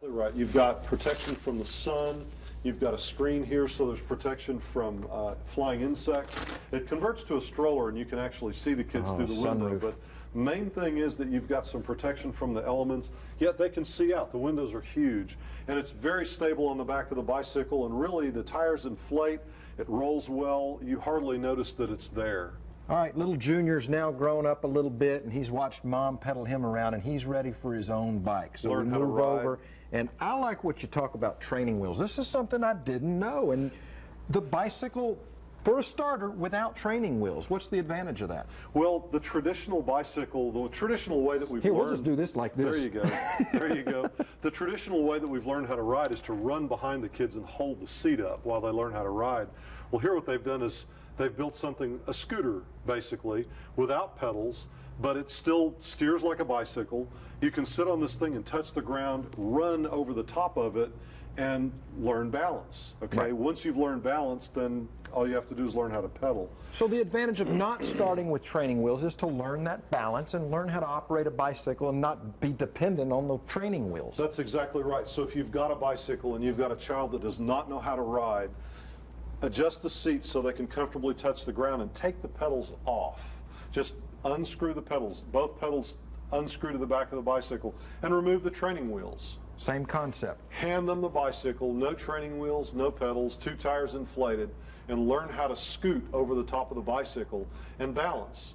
Right. You've got protection from the sun. You've got a screen here, so there's protection from flying insects. It converts to a stroller, and you can actually see the kids through the window. But main thing is that you've got some protection from the elements, yet they can see out. The windows are huge, and it's very stable on the back of the bicycle, and really the tires inflate. It rolls well. You hardly notice that it's there. All right, little Junior's now grown up a little bit, and he's watched Mom pedal him around, and he's ready for his own bike. So we move over, and I like what you talk about training wheels. This is something I didn't know, and the bicycle, for a starter, without training wheels, what's the advantage of that? Well, the traditional bicycle, the traditional way that we've learned... We'll just do this like this. There you go. There you go. The traditional way that we've learned how to ride is to run behind the kids and hold the seat up while they learn how to ride. Well, here what they've done is they've built something, a scooter, basically, without pedals, but it still steers like a bicycle. You can sit on this thing and touch the ground, run over the top of it, and learn balance, okay? Right. Once you've learned balance, then all you have to do is learn how to pedal. So the advantage of not starting with training wheels is to learn that balance and learn how to operate a bicycle and not be dependent on the training wheels. That's exactly right. So if you've got a bicycle and you've got a child that does not know how to ride, adjust the seat so they can comfortably touch the ground and take the pedals off. Just unscrew the pedals, both pedals unscrew to the back of the bicycle, and remove the training wheels. Same concept. Hand them the bicycle, no training wheels, no pedals, 2 tires inflated, and learn how to scoot over the top of the bicycle and balance.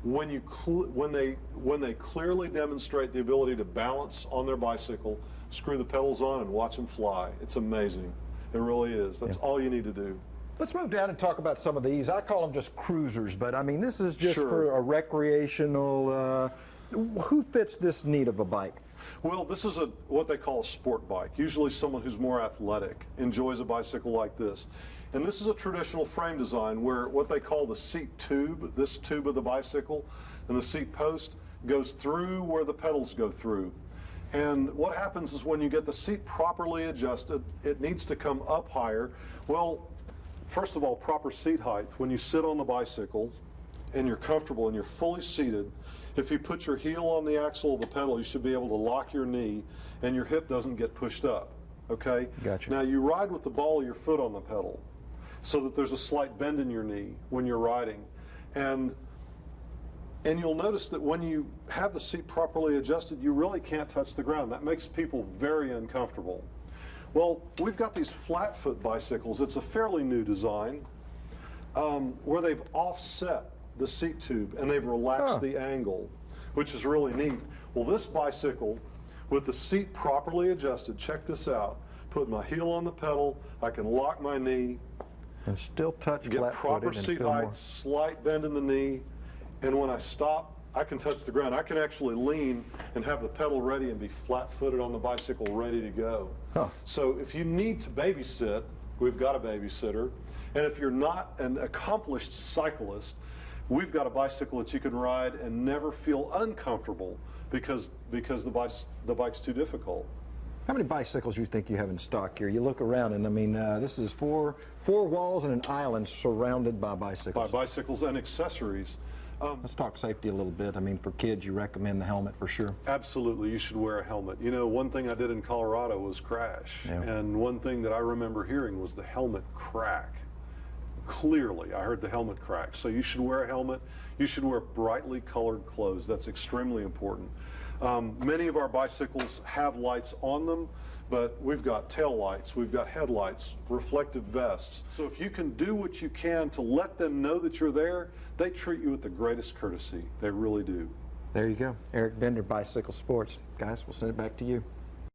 When they clearly demonstrate the ability to balance on their bicycle, screw the pedals on and watch them fly. It's amazing. It really is. That's all you need to do. Let's move down and talk about some of these. I call them just cruisers, but I mean, this is just for a recreational, who fits this need of a bike? Well, this is what they call a sport bike. Usually someone who's more athletic enjoys a bicycle like this. And this is a traditional frame design where what they call the seat tube, this tube of the bicycle, and the seat post goes through where the pedals go through. And what happens is when you get the seat properly adjusted, it needs to come up higher. Well, first of all, proper seat height. When you sit on the bicycle and you're comfortable and you're fully seated, if you put your heel on the axle of the pedal, you should be able to lock your knee and your hip doesn't get pushed up, okay? Gotcha. Now you ride with the ball of your foot on the pedal so that there's a slight bend in your knee when you're riding. And you'll notice that when you have the seat properly adjusted, you really can't touch the ground. That makes people very uncomfortable. Well, we've got these flat foot bicycles. It's a fairly new design where they've offset the seat tube and they've relaxed the angle, which is really neat. Well, this bicycle, with the seat properly adjusted, check this out, put my heel on the pedal, I can lock my knee, and still touch get proper seat height, slight bend in the knee, and when I stop, I can touch the ground. I can actually lean and have the pedal ready and be flat-footed on the bicycle ready to go. So if you need to babysit, we've got a babysitter. And if you're not an accomplished cyclist, we've got a bicycle that you can ride and never feel uncomfortable because the bike's too difficult. How many bicycles do you think you have in stock here? You look around and I mean, this is four walls and an island surrounded by bicycles. By bicycles and accessories. Let's talk safety a little bit. I mean, for kids, you recommend the helmet for sure. Absolutely, you should wear a helmet. You know, one thing I did in Colorado was crash. Yeah. And one thing that I remember hearing was the helmet crack. Clearly, I heard the helmet crack. So you should wear a helmet. You should wear brightly colored clothes. That's extremely important. Many of our bicycles have lights on them, but we've got tail lights, we've got headlights, reflective vests. So if you can do what you can to let them know that you're there, they treat you with the greatest courtesy. They really do. There you go. Eric Bender, Bicycle Sports. Guys, we'll send it back to you.